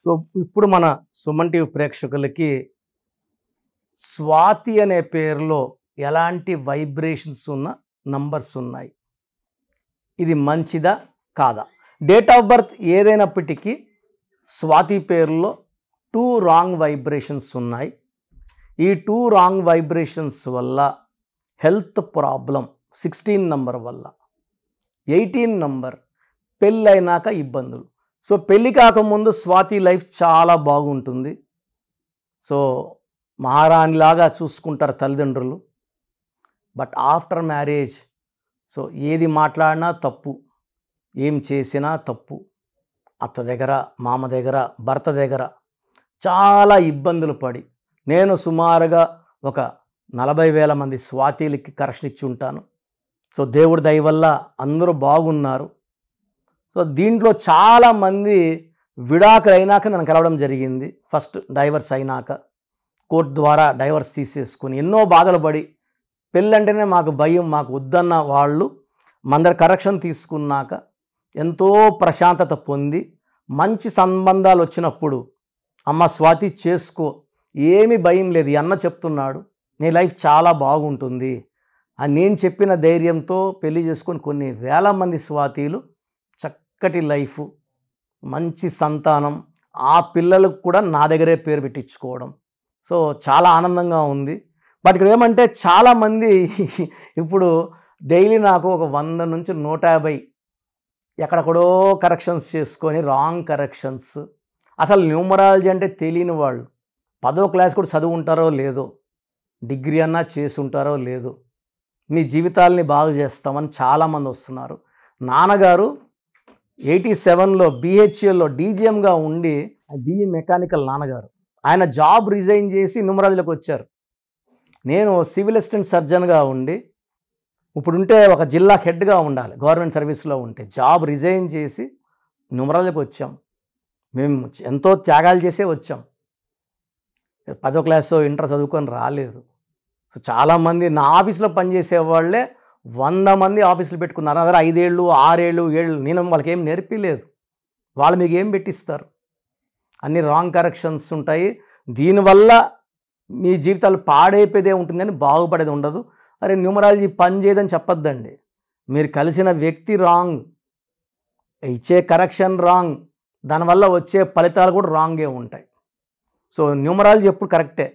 So ఇప్పుడు మన Suman TV ప్రేక్షకులకి స్వాతి అనే పేరులో ఎలాంటి వైబ్రేషన్స్ ఉన్న నంబర్స్ ఉన్నాయి, ఇది మంచిదా కాదా? డేట్ ఆఫ్ బర్త్ ఏదైనప్పటికీ స్వాతి పేరులో 2 రాంగ్ వైబ్రేషన్స్ ఉన్నాయి. ఈ 2 రాంగ్ వైబ్రేషన్స్ వల్ల హెల్త్ ప్రాబ్లం 16 నంబర్ వల్ల, 18 నంబర్ పెళ్ళైనాక ఇబ్బందులు. సో పెళ్ళి కాకముందు స్వాతి లైఫ్ చాలా బాగుంటుంది. సో మహారాణిలాగా చూసుకుంటారు తల్లిదండ్రులు. బట్ ఆఫ్టర్ మ్యారేజ్ సో ఏది మాట్లాడినా తప్పు, ఏం చేసినా తప్పు. అత్త దగ్గర, మామ దగ్గర, భర్త దగ్గర చాలా ఇబ్బందులు పడి నేను సుమారుగా ఒక 40,000 మంది స్వాతిలకి కరెక్షన్ ఇచ్చి ఉంటాను. సో దేవుడి దయ వల్ల అందరూ బాగున్నారు. సో దీంట్లో చాలామంది విడాకులు అయినాక నన్ను కలవడం జరిగింది. ఫస్ట్ డైవర్స్ అయినాక కోర్టు ద్వారా డైవర్స్ తీసేసుకుని ఎన్నో బాధలు పడి, పెళ్ళంటేనే మాకు భయం, మాకు వద్దన్న వాళ్ళు మందర కరెక్షన్ తీసుకున్నాక ఎంతో ప్రశాంతత పొంది మంచి సంబంధాలు వచ్చినప్పుడు అమ్మ స్వాతి చేసుకో, ఏమీ భయం లేదు, ఈ అన్న చెప్తున్నాడు నీ లైఫ్ చాలా బాగుంటుంది అని నేను చెప్పిన ధైర్యంతో పెళ్లి చేసుకొని కొన్ని వేల మంది స్వాతీలు చక్కటి లైఫ్, మంచి సంతానం, ఆ పిల్లలకు కూడా నా దగ్గరే పేరు పెట్టించుకోవడం. సో చాలా ఆనందంగా ఉంది. బట్ ఇక్కడ ఏమంటే చాలామంది ఇప్పుడు డైలీ నాకు ఒక 100 నుంచి 150 ఎక్కడెక్కడో కరెక్షన్స్ చేసుకొని రాంగ్ కరెక్షన్స్. అసలు న్యూమరాలజీ అంటే తెలియని వాళ్ళు 10వ క్లాస్ కూడా చదువుంటారో లేదో, డిగ్రీ అన్నా చేసి ఉంటారో లేదో, మీ జీవితాలని బాగు చేస్తామని చాలామంది వస్తున్నారు. నాన్నగారు 87లో BHELలో డీజీఎంగా ఉండి BE మెకానికల్ నాన్నగారు, ఆయన జాబ్ రిజైన్ చేసి న్యూమరాలజీలోకి వచ్చారు. నేను సివిల్ అసిస్టెంట్ సర్జన్గా ఉండి ఇప్పుడుంటే ఒక జిల్లా హెడ్గా ఉండాలి, గవర్నమెంట్ సర్వీస్లో ఉంటే జాబ్ రిజైన్ చేసి న్యూమరాలజీకి వచ్చాం. మేము ఎంతో త్యాగాలు చేసే వచ్చాం. 10వ క్లాసు ఇంటర్ చదువుకొని రాలేదు. సో చాలామంది నా ఆఫీస్లో పనిచేసే వాళ్ళే 100 మంది ఆఫీసులు పెట్టుకున్నారు. అదే 5 ఏళ్ళు 6 ఏళ్ళు 7 ఏళ్ళు నేను వాళ్ళకి ఏం నేర్పిలేదు. వాళ్ళు మీకు ఏం పెట్టిస్తారు? అన్ని రాంగ్ కరెక్షన్స్ ఉంటాయి. దీనివల్ల మీ జీవితాలు పాడైపోయేదే ఉంటుంది కానీ బాగుపడేది ఉండదు. అరే న్యూమరాలజీ పని చేయదని చెప్పొద్దండి. మీరు కలిసిన వ్యక్తి రాంగ్, ఇచ్చే కరెక్షన్ రాంగ్, దానివల్ల వచ్చే ఫలితాలు కూడా రాంగే ఉంటాయి. సో న్యూమరాలజీ ఎప్పుడు కరెక్టే,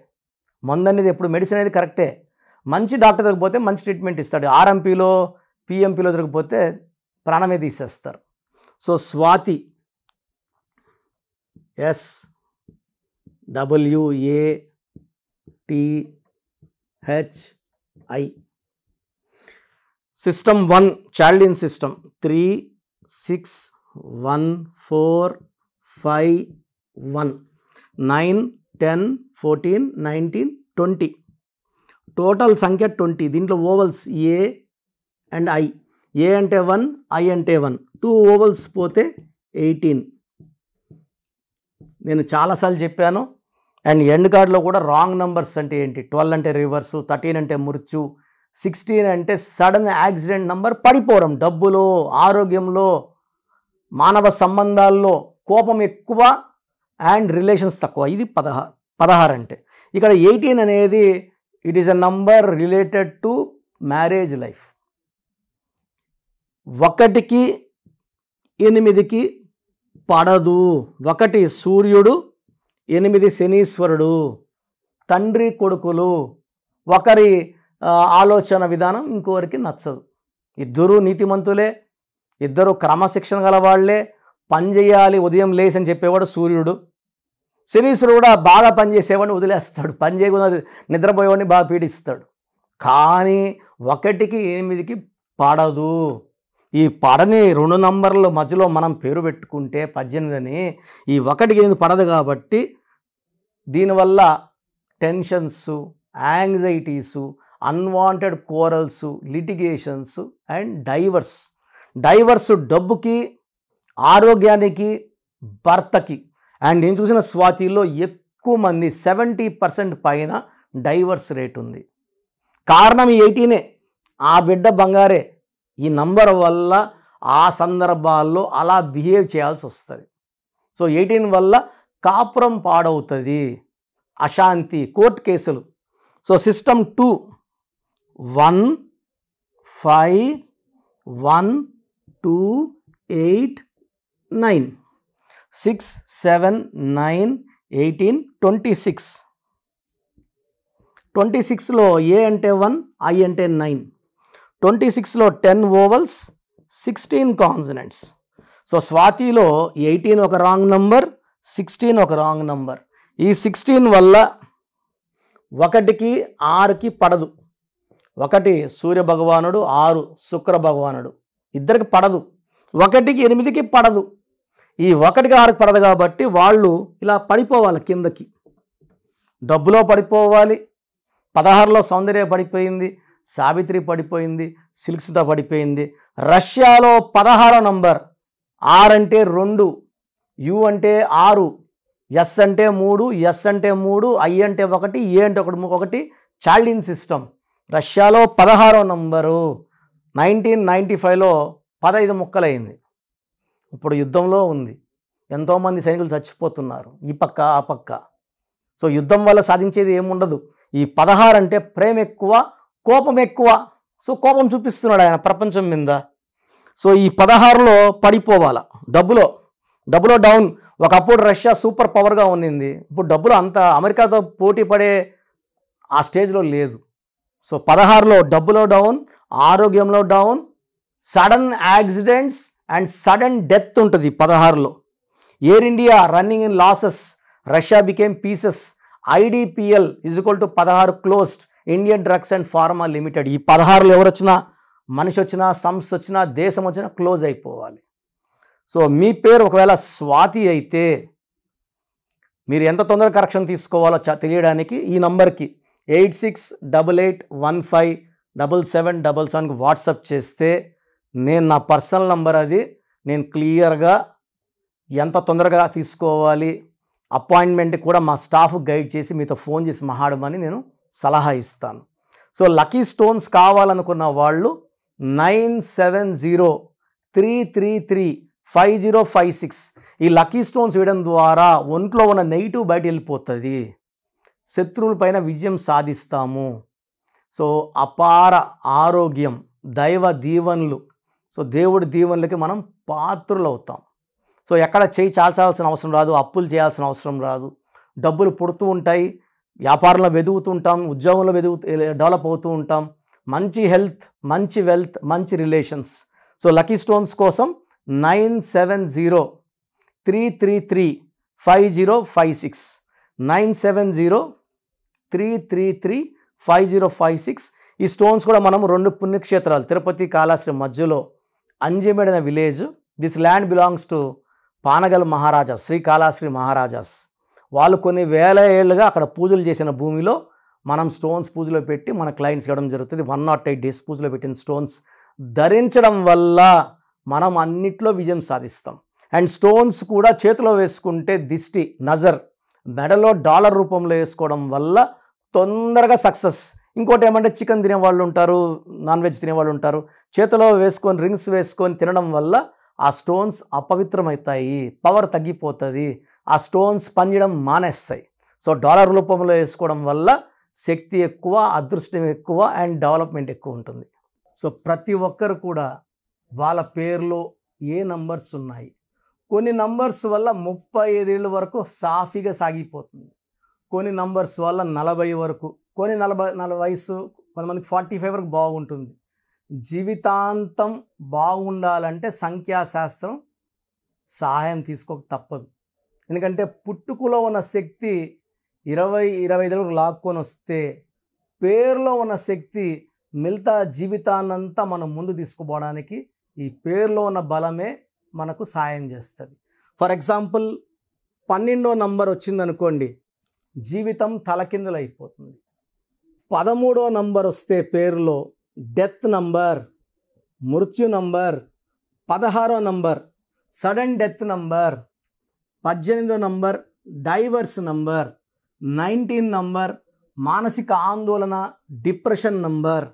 మందు అనేది ఎప్పుడు, మెడిసిన్ అనేది కరెక్టే. మంచి డాక్టర్ దొరికిపోతే మంచి ట్రీట్మెంట్ ఇస్తాడు. RMPలో PMPలో దొరికిపోతే ప్రాణమే తీసేస్తారు. So Swathi SWATHI system 1 child system 3 6 1 4 5 1 9 10 14 19 20 total సంఖ్య 20. దీంట్లో ovals A and I. A అంటే 1, I అంటే 1, 2 ఓవల్స్ పోతే 18. నేను చాలాసార్లు చెప్పాను. అండ్ ఎండ్ కార్డ్లో కూడా రాంగ్ నంబర్స్ అంటే ఏంటి, 12 అంటే రివర్సు, 13 అంటే మృత్యు, 16 అంటే సడన్ యాక్సిడెంట్ నంబర్, పడిపోవడం, డబ్బులో, ఆరోగ్యంలో, మానవ సంబంధాల్లో కోపం ఎక్కువ అండ్ రిలేషన్స్ తక్కువ. ఇది 16 అంటే. ఇక్కడ 18 అనేది it is a number related to marriage life. 1కి 8కి పడదు. 1 సూర్యుడు, 8 శనీశ్వరుడు, తండ్రి కొడుకులు, ఒకరి ఆలోచన విధానం ఇంకొకరికి నచ్చదు. ఇద్దరు నీతిమంతులే, ఇద్దరు క్రమశిక్షణ గల వాళ్ళే, పని చేయాలి ఉదయం లేసి అని చెప్పేవాడు సూర్యుడు. శనీశ్వరుడు కూడా బాగా పనిచేసేవాడిని వదిలేస్తాడు, పని చేయకుండా నిద్రపోయేవాడిని బాగా పీడిస్తాడు. కానీ 1కి 8కి పడదు. ఈ పడని 2 నంబర్ల మధ్యలో మనం పేరు పెట్టుకుంటే 18 అని, ఈ 1కి 8 పడదు కాబట్టి దీనివల్ల tensions, anxieties, unwanted quarrels, litigations and divorce డబ్బుకి, ఆరోగ్యానికి, భర్తకి. అండ్ నేను చూసిన స్వాతిలో ఎక్కువ మంది 70% పైన డైవర్స్ రేట్ ఉంది. కారణం ఈ 18. ఆ బిడ్డ బంగారే. ఈ నంబర్ వల్ల ఆ సందర్భాల్లో అలా బిహేవ్ చేయాల్సి వస్తుంది. సో 18 వల్ల కాపురం పాడవుతుంది, అశాంతి, కోర్టు కేసులు. So system 2 1 5 1 2 8 9 6 7 9 18 26. 26లో ఏ అంటే 1, ఐ అంటే 9. 26లో 10 ఓవల్స్, 16 కాన్సనెంట్స్. సో స్వాతిలో 18 ఒక రాంగ్ నంబర్, 16 ఒక రాంగ్ నంబర్. ఈ 16 వల్ల 1కి 6కి పడదు. 1 సూర్య భగవానుడు, 6 శుక్ర భగవానుడు, ఇద్దరికి పడదు. 1కి 8కి పడదు. ఈ 1కి 6కి పడదు కాబట్టి వాళ్ళు ఇలా పడిపోవాలి కిందకి. డబ్బులో పడిపోవాలి. 16లో సౌందర్య పడిపోయింది, సావిత్రి పడిపోయింది, సిల్క్ స్మిత పడిపోయింది. రష్యాలో 16వ నంబర్, ఆర్ అంటే 2, యు అంటే 6, ఎస్ అంటే 3, ఎస్ అంటే 3, ఐ అంటే 1, ఏ అంటే 1. Chaldean system. రష్యాలో 16వ నంబరు 1995లో 15 ముక్కలైంది. ఇప్పుడు యుద్ధంలో ఉంది. ఎంతోమంది సైనికులు చచ్చిపోతున్నారు, ఈ పక్క ఆ పక్క. సో యుద్ధం వల్ల సాధించేది ఏముండదు. ఈ 16 అంటే ప్రేమ ఎక్కువ, కోపం ఎక్కువ. సో కోపం చూపిస్తున్నాడు ఆయన ప్రపంచం మీద. సో ఈ 16లో పడిపోవాల. డబ్బులో డౌన్. ఒకప్పుడు రష్యా సూపర్ పవర్గా ఉన్నింది, ఇప్పుడు డబ్బులు అంత అమెరికాతో పోటీ పడే ఆ స్టేజ్లో లేదు. సో 16లో డబ్బులో డౌన్, ఆరోగ్యంలో down, sudden accidents and sudden death ఉంటుంది 16లో. Air India running in losses, Russia became pieces. IDPL = 16 closed, Indian drugs and pharma limited. ఈ 16లో ఎవరు వచ్చినా, మనిషి వచ్చినా, సంస్థ వచ్చినా, దేశం వచ్చినా క్లోజ్ అయిపోవాలి. సో మీ పేరు ఒకవేళ స్వాతి అయితే మీరు ఎంత తొందరగా కరెక్షన్ తీసుకోవాలో తెలియడానికి ఈ నంబర్కి 8688157777కి వాట్సాప్ చేస్తే నేను నా పర్సనల్ నంబర్ అది, నేను క్లియర్గా ఎంత తొందరగా తీసుకోవాలి, అపాయింట్మెంట్ కూడా మా స్టాఫ్ గైడ్ చేసి మీతో ఫోన్ చేసి మాట్లాడమని నేను సలహా ఇస్తాను. సో లక్కీ స్టోన్స్ కావాలనుకున్న వాళ్ళు 9703335056 ఈ లక్కీ స్టోన్స్ వేయడం ద్వారా ఒంట్లో ఉన్న నెగిటివ్ బయట వెళ్ళిపోతుంది, శత్రువుల పైన విజయం సాధిస్తాము. సో అపార ఆరోగ్యం, దైవ దీవెనలు, సో దేవుడి దీవెనలకి మనం పాత్రులు అవుతాం. సో ఎక్కడ చేయి చాల్చాల్సిన అవసరం రాదు, అప్పులు చేయాల్సిన అవసరం రాదు. డబ్బులు పుడుతూ ఉంటాయి, వ్యాపారంలో వెతుకుతుంటాం, ఉద్యోగంలో డెవలప్ అవుతూ ఉంటాం. మంచి హెల్త్, మంచి వెల్త్, మంచి రిలేషన్స్. సో లక్కీ స్టోన్స్ కోసం 9703335056 9703335056. ఈ స్టోన్స్ కూడా మనం 2 పుణ్యక్షేత్రాలు, తిరుపతి కాళహస్తి మధ్యలో అంజిమేడ్ అనే village. This land belongs to Panagal Maharajas, Sri Kalahasti Maharajas. వాళ్ళు కొన్ని వేల ఏళ్ళుగా అక్కడ పూజలు చేసిన భూమిలో మనం స్టోన్స్ పూజలో పెట్టి మన క్లయింట్స్ ఇవ్వడం జరుగుతుంది. 108 డేస్ పూజలో పెట్టిన స్టోన్స్ ధరించడం వల్ల మనం అన్నిట్లో విజయం సాధిస్తాం. అండ్ స్టోన్స్ కూడా చేతిలో వేసుకుంటే దిష్టి, నజర్, మెడలో డాలర్ రూపంలో వేసుకోవడం వల్ల తొందరగా సక్సెస్. ఇంకోటి ఏమంటే చికెన్ తినేవాళ్ళు ఉంటారు, నాన్ వెజ్ తినేవాళ్ళు ఉంటారు, చేతిలో వేసుకొని రింగ్స్ వేసుకొని తినడం వల్ల ఆ స్టోన్స్ అపవిత్రమవుతాయి, పవర్ తగ్గిపోతుంది, ఆ స్టోన్స్ పనిచేయడం మానేస్తాయి. సో డాలర్ రూపంలో వేసుకోవడం వల్ల శక్తి ఎక్కువ, అదృష్టం ఎక్కువ అండ్ డెవలప్మెంట్ ఎక్కువ ఉంటుంది. సో ప్రతి ఒక్కరు కూడా వాళ్ళ పేరులో ఏ నంబర్స్ ఉన్నాయి, కొన్ని నంబర్స్ వల్ల 35 ఏళ్ళ వరకు సాఫీగా సాగిపోతుంది, కొన్ని నంబర్స్ వల్ల 40 వరకు, కొన్ని 40 వయసు, కొంతమందికి 45 వరకు బాగుంటుంది. జీవితాంతం బాగుండాలంటే సంఖ్యాశాస్త్రం సహాయం తీసుకోక తప్పదు. ఎందుకంటే పుట్టుకలో ఉన్న శక్తి 20-25 వరకు లాక్కొని వస్తే పేరులో ఉన్న శక్తి మిగతా జీవితాన్నంతా మనం ముందు తీసుకుపోవడానికి ఈ పేరులో ఉన్న బలమే మనకు సాయం చేస్తుంది. ఫర్ ఎగ్జాంపుల్ 12వ నంబర్ వచ్చిందనుకోండి, జీవితం తలకిందులు అయిపోతుంది. 13వ నంబర్ వస్తే పేరులో డెత్ నంబర్, మృత్యు నంబర్. 16వ నంబర్ సడన్ డెత్ నంబర్. 18వ నంబర్ డైవర్స్ నంబర్. 19 నంబర్ మానసిక ఆందోళన, depression number.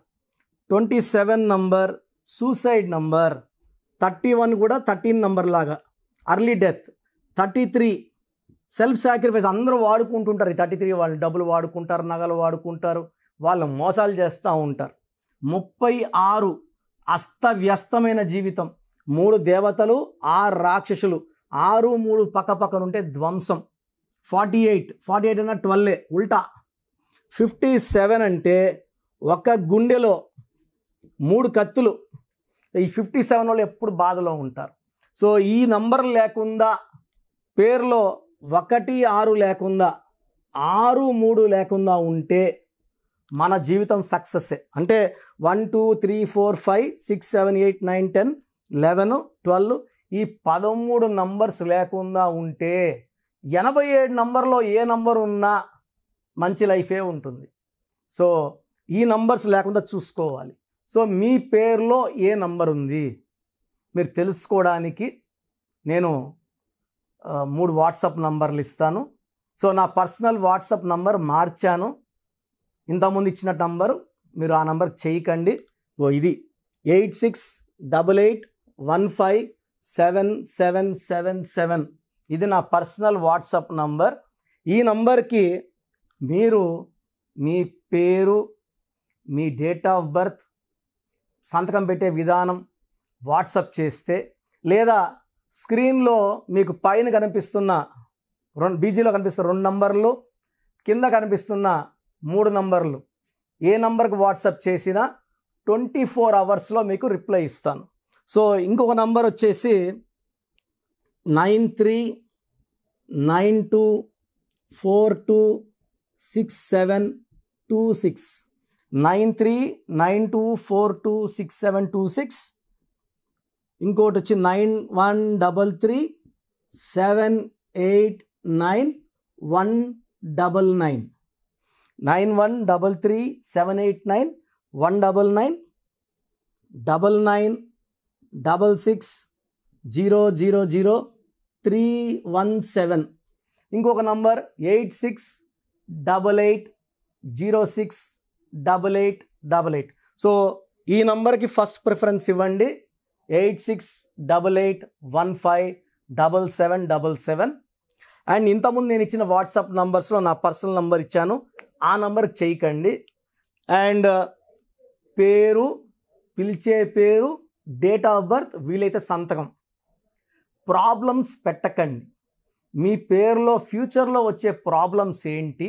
27 number suicide number. 31 కూడా 13 నంబర్ లాగా అర్లీ డెత్. 33 సెల్ఫ్ సాక్రిఫైస్ అందరూ వాడుకుంటుంటారు. ఈ 33 వాళ్ళు డబ్బులు వాడుకుంటారు, నగలు వాడుకుంటారు, వాళ్ళు మోసాలు చేస్తూ ఉంటారు. 36 అస్తవ్యస్తమైన జీవితం, 3 దేవతలు 6 రాక్షసులు, 6 3 పక్కపక్కనుంటే ధ్వంసం. 48 అన్న 12 ఉల్టా. 57 అంటే ఒక గుండెలో 3 కత్తులు. ఈ 57 వాళ్ళు ఎప్పుడు బాధలో ఉంటారు. సో ఈ నంబర్ లేకుండా, పేరులో 1 6 లేకుండా, 6 3 లేకుండా ఉంటే మన జీవితం సక్సెస్సే. అంటే 1 2 3 4 5 6 7 8 9 10 11 12 ఈ 13 నంబర్స్ లేకుండా ఉంటే 87 నంబర్లో ఏ నంబర్ ఉన్నా మంచి లైఫే ఉంటుంది. సో ఈ నంబర్స్ లేకుండా చూసుకోవాలి. సో మీ పేరులో ఏ నంబర్ ఉంది మీరు తెలుసుకోవడానికి నేను 3 వాట్సాప్ నంబర్లు ఇస్తాను. సో నా పర్సనల్ వాట్సాప్ నంబర్ మార్చాను. ఇంతకుముందు ఇచ్చిన నంబరు మీరు ఆ నంబర్కి చేయకండి. ఇది 8688157777. ఇది నా పర్సనల్ వాట్సాప్ నంబర్. ఈ నంబర్కి మీరు మీ పేరు, మీ డేట్ ఆఫ్ బర్త్, సంతకం పెట్టే విధానం వాట్సాప్ చేస్తే, లేదా స్క్రీన్లో మీకు పైన కనిపిస్తున్న బీజీలో కనిపిస్తున్న 2 నంబర్లు, కింద కనిపిస్తున్న 3 నంబర్లు, ఏ నంబర్కి వాట్సాప్ చేసినా 24 అవర్స్లో మీకు రిప్లై ఇస్తాను. సో ఇంకొక నంబర్ వచ్చేసి 9392426726 9392426726. ఇంకోటి వచ్చి 9133789199 9133789199 9966000317. ఇంకొక నంబర్ 8688068888. సో ఈ నంబర్కి ఫస్ట్ ప్రిఫరెన్స్ ఇవ్వండి. 8688157777. అండ్ ఇంతకుముందు నేను ఇచ్చిన వాట్సాప్ నంబర్స్లో నా పర్సనల్ నంబర్ ఇచ్చాను, ఆ నంబర్కి చేయకండి. అండ్ పేరు, పిలిచే పేరు, డేట్ ఆఫ్ బర్త్, వీలైతే సంతకం. ప్రాబ్లమ్స్ పెట్టకండి. మీ పేరులో ఫ్యూచర్లో వచ్చే ప్రాబ్లమ్స్ ఏంటి,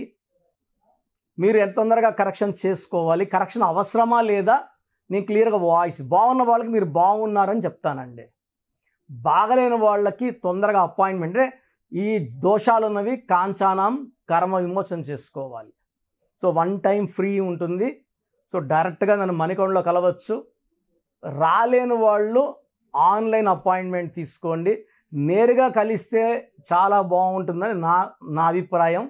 మీరు ఎంత తొందరగా కరెక్షన్ చేసుకోవాలి, కరెక్షన్ అవసరమా లేదా, నేను క్లియర్గా వాయిస్ బాగున్న వాళ్ళకి మీరు బాగున్నారని చెప్తానండి. బాగలేని వాళ్ళకి తొందరగా అపాయింట్మెంట్, ఈ దోషాలు ఉన్నవి కాంచానం కర్మ విమోచన చేసుకోవాలి. సో 1 టైం ఫ్రీ ఉంటుంది. సో డైరెక్ట్గా నన్ను మణికొండలో కలవచ్చు. రాలేని వాళ్ళు ఆన్లైన్ అపాయింట్మెంట్ తీసుకోండి. నేరుగా కలిస్తే చాలా బాగుంటుందని నా అభిప్రాయం.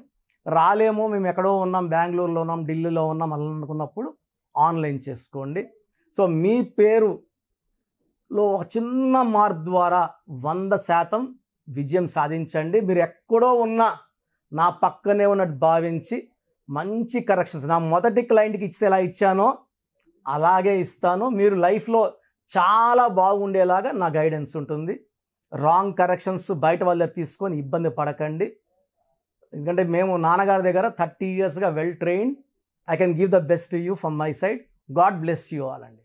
రాలేమో, మేము ఎక్కడో ఉన్నాం, బెంగళూరులో ఉన్నాం, ఢిల్లీలో ఉన్నాం అలా అనుకున్నప్పుడు ఆన్లైన్ చేసుకోండి. సో మీ పేరులో ఒక చిన్న మార్పు ద్వారా 100% విజయం సాధించండి. మీరు ఎక్కడో ఉన్నా నా పక్కనే ఉన్నట్టు భావించి మంచి కరెక్షన్స్ నా మొదటి క్లయింట్కి ఇస్తే ఎలా ఇచ్చానో అలాగే ఇస్తాను. మీరు లైఫ్లో చాలా బాగుండేలాగా నా గైడెన్స్ ఉంటుంది. రాంగ్ కరెక్షన్స్ బయట వాళ్ళ దగ్గర తీసుకొని ఇబ్బంది పడకండి. ఎందుకంటే మేము నాన్నగారి దగ్గర 30 yearsగా well trained. I can give the best to you from my side. God bless you all అండి.